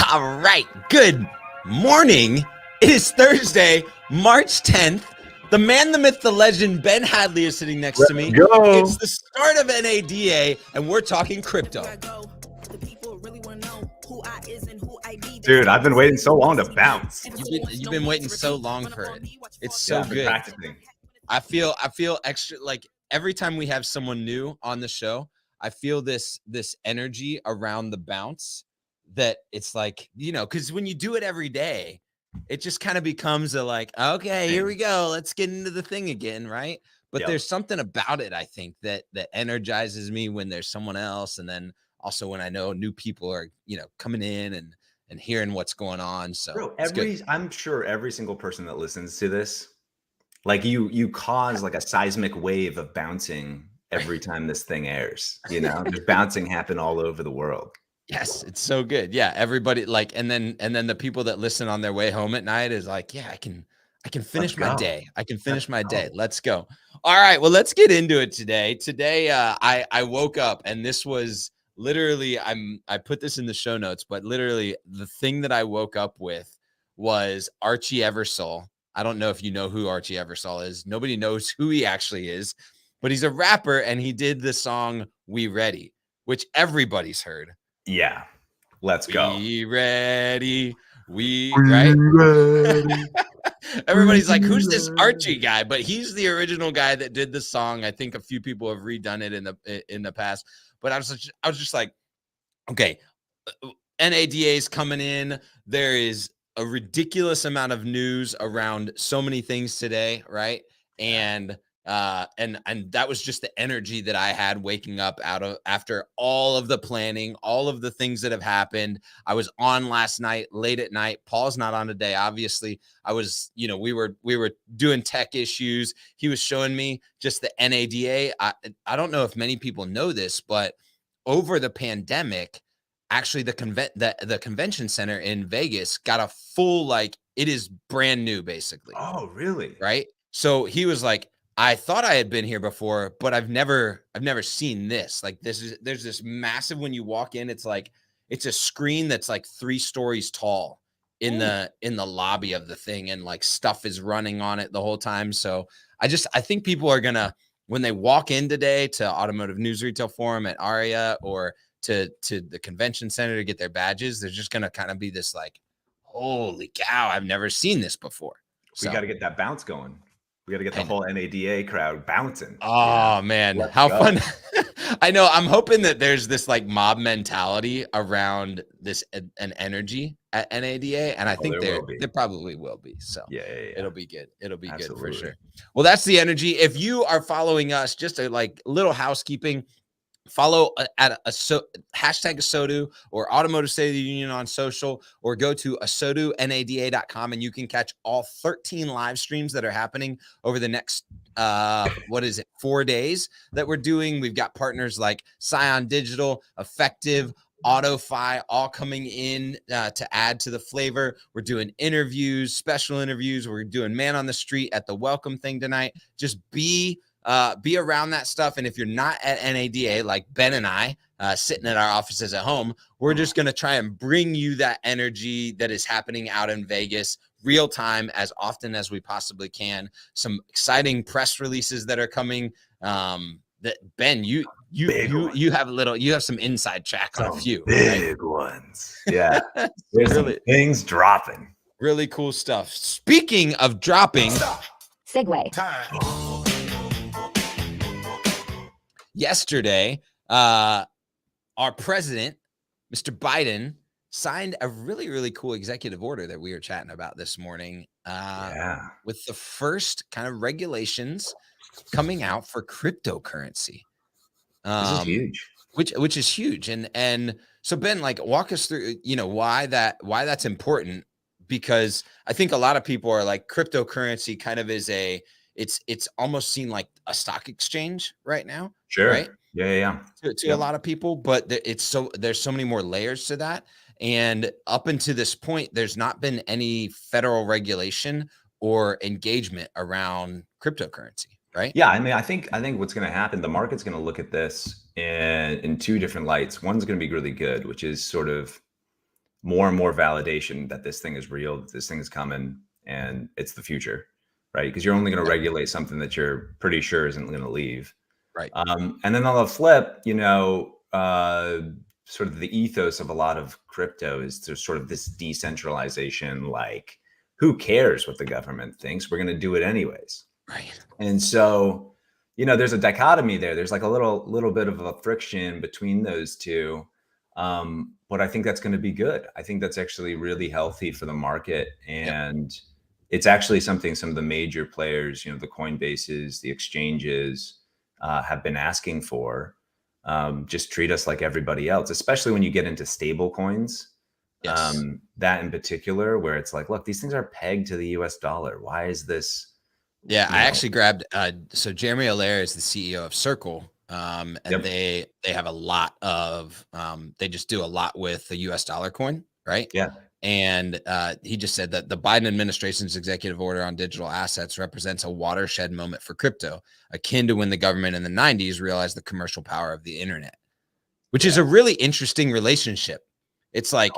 All right, good morning. It is Thursday, March 10th. The man, the myth, the legend, Ben Hadley is sitting next to me. Go. It's the start of NADA, and we're talking crypto. Dude, I've been waiting so long to bounce. You've been waiting so long for it. It's so I've been good. practicing. I feel extra, like every time we have someone new on the show, I feel this energy around the bounce that it's like, you know, because when you do it every day, it just kind of becomes a like, okay, here we go. Let's get into the thing again, right? But there's something about it, I think, that energizes me when there's someone else. And then also when I know new people are, you know, coming in and hearing what's going on. So Bro, I'm sure every single person that listens to this, like you cause like a seismic wave of bouncing every time this thing airs, you know, there's bouncing happen all over the world. Yes, it's so good. Yeah, everybody like, and then the people that listen on their way home at night is like, yeah, I can finish my day. I can finish my day. Let's go. All right, well, let's get into it today. Today, I woke up and this was literally, I put this in the show notes, but literally the thing that I woke up with was Archie Eversole. I don't know if you know who Archie Eversole is. Nobody knows who he actually is, but he's a rapper and he did the song "We Ready," which everybody's heard. Yeah, let's go. We ready. Right? Ready. Everybody's like, who's this Archie guy? But he's the original guy that did the song. I think a few people have redone it in the past. But I was just like, okay, NADA is coming in. There is a ridiculous amount of news around so many things today, right? And that was just the energy that I had waking up after all of the planning, all of the things that have happened. I was on last night, late at night. Paul's not on today. Obviously, I was, you know, we were doing tech issues. He was showing me just the NADA. I don't know if many people know this, but over the pandemic, actually the convention center in Vegas got a full, like, it is brand new basically. Oh, really? Right. So he was like, I thought I had been here before, but I've never seen this. Like there's this massive, when you walk in, it's like, it's a screen that's like 3 stories tall in the lobby of the thing. And like stuff is running on it the whole time. So I think people are gonna, when they walk in today to Automotive News Retail Forum at ARIA or to the convention center to get their badges, there's just gonna kind of be this like, holy cow, I've never seen this before. So we got to get that bounce going. We got to get the whole NADA crowd bouncing. Oh, man. How fun. I know. I'm hoping that there's this like mob mentality around this an energy at NADA. And I think there probably will be. So yeah. It'll be good. It'll be good for sure. Well, that's the energy. If you are following us, just a like little housekeeping, follow at hashtag Asotu or Automotive State of the Union on social, or go to asotunada.com and you can catch all 13 live streams that are happening over the next 4 days that we're doing. We've got partners like Cion Digital, Effective, AutoFi, all coming in to add to the flavor. We're doing interviews, special interviews. We're doing man on the street at the welcome thing tonight. Just be around that stuff. And if you're not at NADA, like Ben and I, sitting at our offices at home, we're just going to try and bring you that energy that is happening out in Vegas real time as often as we possibly can. Some exciting press releases that are coming. That Ben, you have some inside track on a few big ones. Yeah. There's really some things dropping. Really cool stuff. Speaking of dropping, segue time. Yesterday, our president, Mr. Biden, signed a really, really cool executive order that we were chatting about this morning with the first kind of regulations coming out for cryptocurrency. This is huge. Which is huge. And so Ben, like, walk us through, you know, why that's important, because I think a lot of people are like, cryptocurrency kind of is it's almost seen like a stock exchange right now. Sure. Right. Yeah. To a lot of people, but there's so many more layers to that. And up until this point, there's not been any federal regulation or engagement around cryptocurrency. Right. Yeah. I mean, I think what's going to happen, the market's going to look at this in 2 different lights. One's going to be really good, which is sort of more and more validation that this thing is real, that this thing is coming, and it's the future, right? Because you're only going to regulate something that you're pretty sure isn't going to leave. Right. And then on the flip, sort of the ethos of a lot of crypto is there's sort of this decentralization, like, who cares what the government thinks? We're going to do it anyways. Right. And so, there's a dichotomy there. There's like a little bit of a friction between those two. But I think that's going to be good. I think that's actually really healthy for the market. And it's actually something some of the major players, the Coinbases, the exchanges, have been asking for. Just treat us like everybody else, especially when you get into stable coins. Yes. That in particular, where it's like, look, these things are pegged to the US dollar. Why is this? Yeah, I actually grabbed, so Jeremy Allaire is the CEO of Circle. And they have a lot of, they just do a lot with the US dollar coin, right? Yeah. And he just said that the Biden administration's executive order on digital assets represents a watershed moment for crypto, akin to when the government in the 90s realized the commercial power of the internet, which is a really interesting relationship. It's like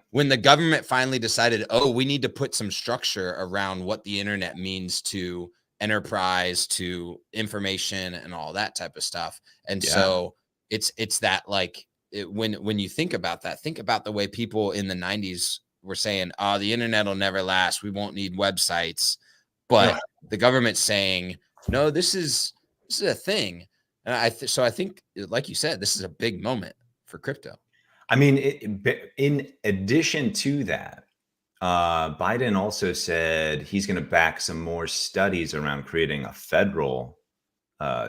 when the government finally decided, oh, we need to put some structure around what the internet means to enterprise, to information and all that type of stuff. And so it's that, like, when you think about that, think about the way people in the 90s were saying, oh, the internet will never last, we won't need websites. But the government's saying, no, this is a thing. And so I think, like you said, this is a big moment for crypto. I mean, in addition to that, Biden also said he's going to back some more studies around creating a federal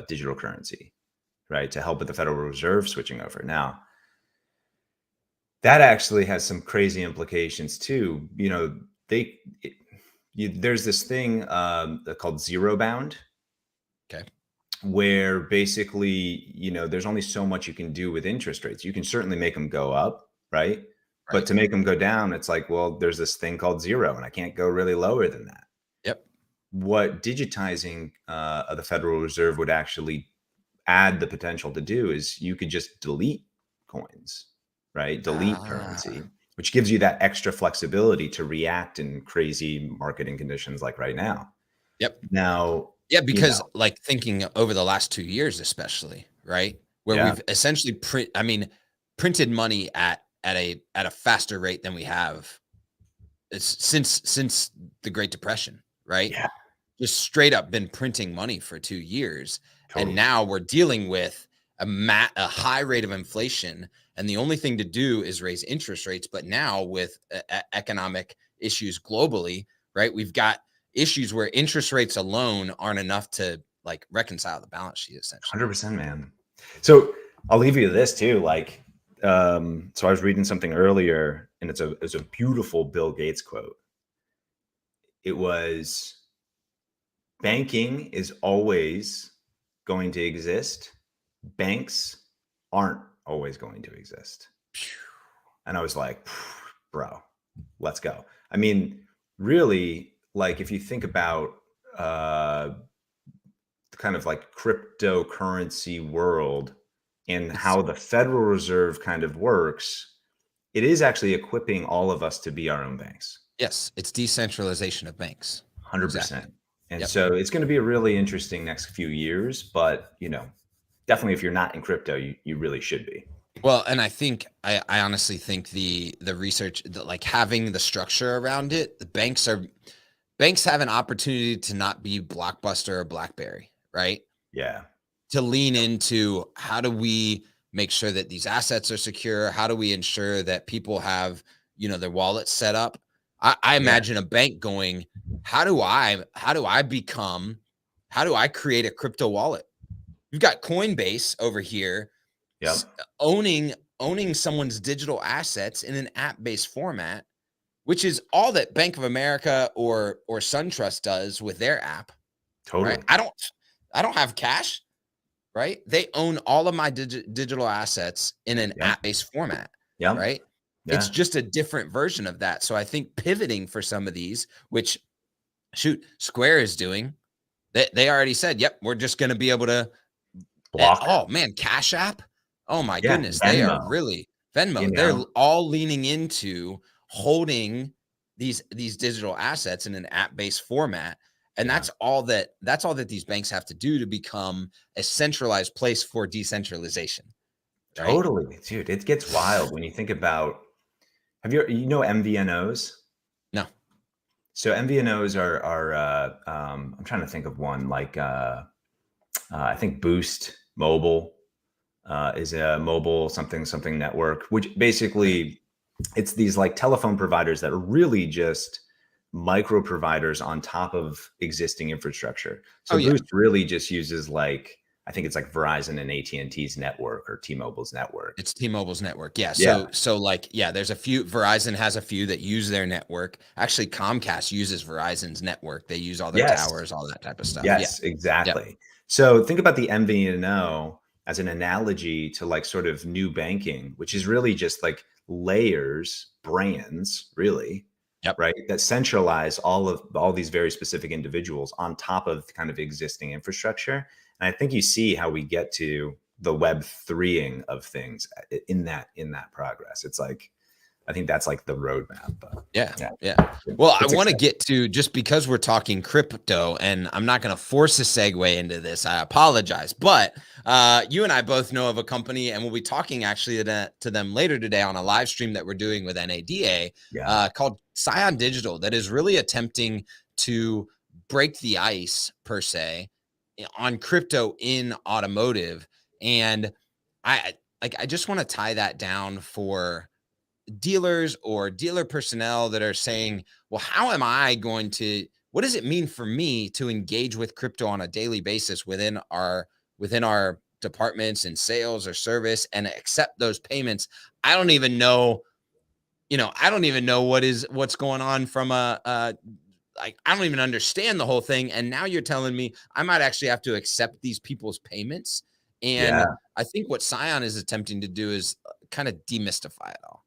digital currency, right, to help with the Federal Reserve switching over. Now, that actually has some crazy implications too. There's this thing called zero bound. Okay. Where basically, there's only so much you can do with interest rates. You can certainly make them go up, right? But to make them go down, it's like, well, there's this thing called zero, and I can't go really lower than that. Yep. What digitizing of the Federal Reserve would actually add the potential to do is you could just delete coins, right? Delete currency, which gives you that extra flexibility to react in crazy marketing conditions like right now. Yep. Now, yeah, because like thinking over the last 2 years, especially, right, where we've essentially printed money at a faster rate than we have since the Great Depression, right? Yeah. Just straight up been printing money for 2 years. And now we're dealing with a high rate of inflation. And the only thing to do is raise interest rates. But now with economic issues globally, right, we've got issues where interest rates alone aren't enough to like reconcile the balance sheet, essentially. 100%, man. So I'll leave you this too. Like, so I was reading something earlier, and it's a beautiful Bill Gates quote. It was, banking is always going to exist. Banks aren't always going to exist. And I was like, bro, let's go. I mean, really, like, if you think about kind of like cryptocurrency world and how the Federal Reserve kind of works, it is actually equipping all of us to be our own banks. Yes, it's decentralization of banks. 100%. Exactly. And so it's going to be a really interesting next few years, but definitely if you're not in crypto, you really should be. Well, and I think I honestly think the research, like having the structure around it, the banks have an opportunity to not be Blockbuster or BlackBerry, right? Yeah. To lean into, how do we make sure that these assets are secure? How do we ensure that people have, their wallets set up? I imagine a bank going, how do I create a crypto wallet? You've got Coinbase over here owning someone's digital assets in an app-based format, which is all that Bank of America or SunTrust does with their app. Totally. Right? I don't have cash, right? They own all of my digital assets in an app-based format, right? Yeah. It's just a different version of that. So I think pivoting for some of these, which Square is doing, they already said, yep, we're just going to be able to block. Oh man, Cash App. Oh my goodness. Venmo. They are really Venmo. They're all leaning into holding these digital assets in an app-based format. And that's all that these banks have to do to become a centralized place for decentralization. Right? Totally, dude. It gets wild when you think about, you know MVNOs? No. So MVNOs are I'm trying to think of one, like I think Boost Mobile is a mobile something network, which basically it's these like telephone providers that are really just micro providers on top of existing infrastructure. So Boost really just uses like, I think it's like Verizon and AT&T's network or T-Mobile's network. It's T-Mobile's network. Yeah. So like, there's a few, Verizon has a few that use their network. Actually, Comcast uses Verizon's network. They use all their towers, all that type of stuff. Yes, exactly. Yep. So think about the MVNO as an analogy to like sort of new banking, which is really just like layers, brands, really, right? That centralize all these very specific individuals on top of kind of existing infrastructure. And I think you see how we get to the Web3ing of things in that progress. It's like, I think that's like the roadmap. But yeah. Well, I want to get to, just because we're talking crypto, and I'm not going to force a segue into this, I apologize, but you and I both know of a company, and we'll be talking actually to them later today on a live stream that we're doing with NADA called Cion Digital, that is really attempting to break the ice, per se, on crypto in automotive. And I just want to tie that down for dealers or dealer personnel that are saying, well, how am I going to, what does it mean for me to engage with crypto on a daily basis within our departments in sales or service and accept those payments? I don't even know, I don't even know what's going on from I don't even understand the whole thing. And now you're telling me I might actually have to accept these people's payments. And I think what Cion is attempting to do is kind of demystify it all.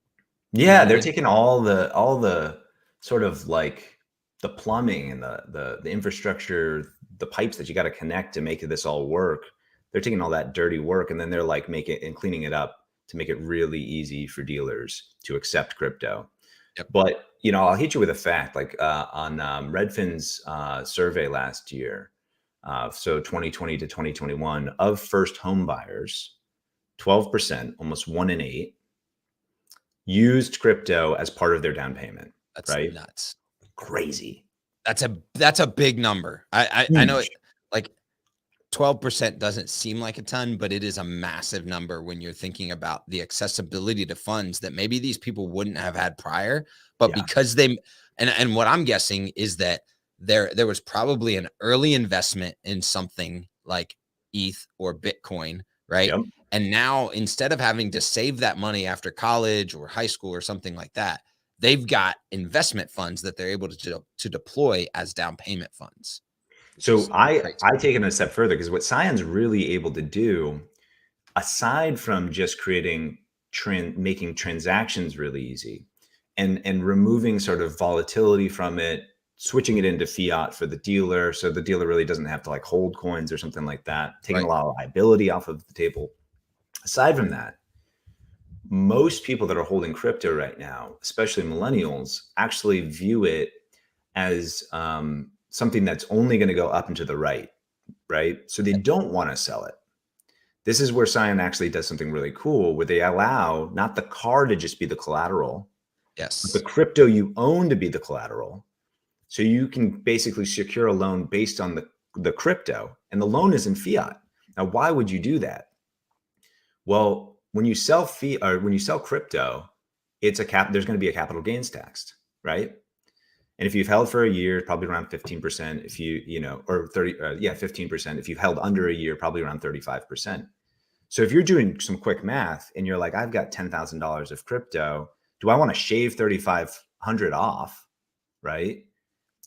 Yeah, they're taking all the sort of like the plumbing and the infrastructure, the pipes that you got to connect to make this all work. They're taking all that dirty work and then they're like cleaning it up to make it really easy for dealers to accept crypto. But I'll hit you with a fact. Like on Redfin's survey last year, so 2020 to 2021, of first home buyers, 12%, almost 1 in 8. Used crypto as part of their down payment. That's right? Nuts. Crazy. That's a big number. I know it, like 12% doesn't seem like a ton, but it is a massive number when you're thinking about the accessibility to funds that maybe these people wouldn't have had prior, but because they, and what I'm guessing is that there was probably an early investment in something like ETH or Bitcoin, right? And now, instead of having to save that money after college or high school or something like that, they've got investment funds that they're able to deploy as down payment funds. So I take it a step further, because what Cion's really able to do, aside from just making transactions really easy and removing sort of volatility from it, switching it into fiat for the dealer, so the dealer really doesn't have to like hold coins or something like that, taking a lot of liability off of the table. Aside from that, most people that are holding crypto right now, especially millennials, actually view it as something that's only going to go up and to the right? So they don't want to sell it. This is where Cion actually does something really cool, where they allow not the car to just be the collateral, but the crypto you own to be the collateral. So you can basically secure a loan based on the crypto, and the loan is in fiat. Now, why would you do that? Well, when you sell fiat or when you sell crypto, there's going to be a capital gains tax, right? And if you've held for a year, probably around 15%. If or 15%. If you've held under a year, probably around 35%. So if you're doing some quick math and you're like, I've got $10,000 of crypto, do I want to shave 3,500 off, right?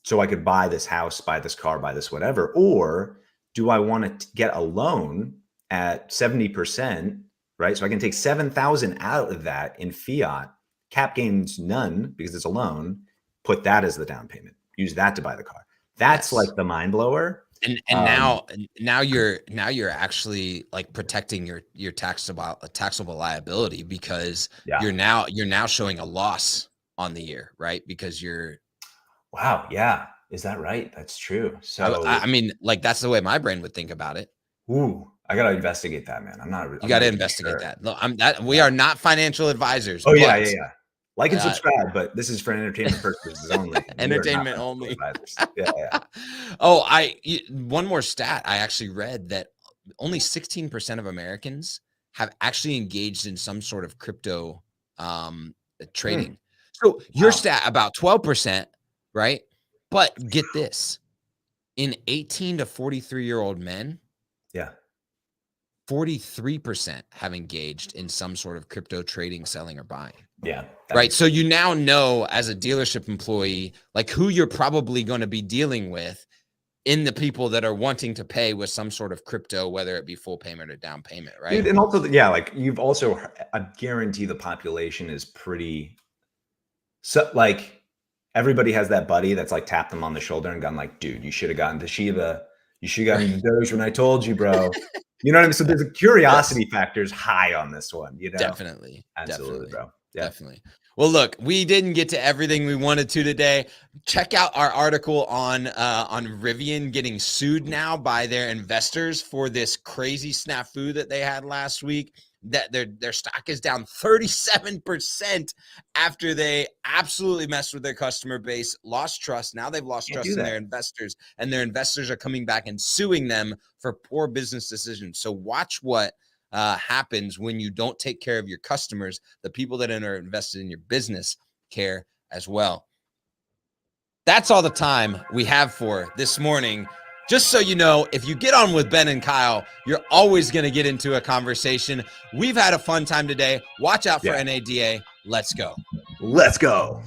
So I could buy this house, buy this car, buy this whatever, or do I want to get a loan at 70%, right? So I can take 7,000 out of that in fiat, cap gains none because it's a loan, put that as the down payment, use that to buy the car. That's like the mind blower. And now you're actually like protecting your taxable liability, because you're now showing a loss on the year, right? Because you're. Wow. Yeah. Is that right? That's true. So I mean, like that's the way my brain would think about it. Ooh, I gotta investigate that, man. You got to investigate that. Look, we are not financial advisors. Oh yeah. Like and subscribe, but this is for entertainment purposes only. Entertainment only. Yeah. Oh, one more stat. I actually read that only 16% of Americans have actually engaged in some sort of crypto trading. So your stat about 12%, right? But get this, in 18 to 43-year-old men, 43% have engaged in some sort of crypto trading, selling, or buying. Yeah. Right. So you now know as a dealership employee, like who you're probably going to be dealing with in the people that are wanting to pay with some sort of crypto, whether it be full payment or down payment. Right. Dude, and also, like you've also, I guarantee the population is pretty, so like everybody has that buddy that's like tapped them on the shoulder and gone like, dude, you should have gotten to Shiba. You should have gotten to Doge when I told you, bro. You know what I mean? So there's a curiosity factors high on this one, you know? Definitely. Absolutely, bro. Yeah. Definitely. Well, look, we didn't get to everything we wanted to today. Check out our article on Rivian getting sued now by their investors for this crazy snafu that they had last week. That their stock is down 37% after they absolutely messed with their customer base, lost trust. Now they've lost trust in their investors, and their investors are coming back and suing them for poor business decisions. So watch what happens when you don't take care of your customers. The people that are invested in your business care as well. That's all the time we have for this morning. Just so you know, if you get on with Ben and Kyle, you're always going to get into a conversation. We've had a fun time today. Watch out for NADA. Let's go. Let's go.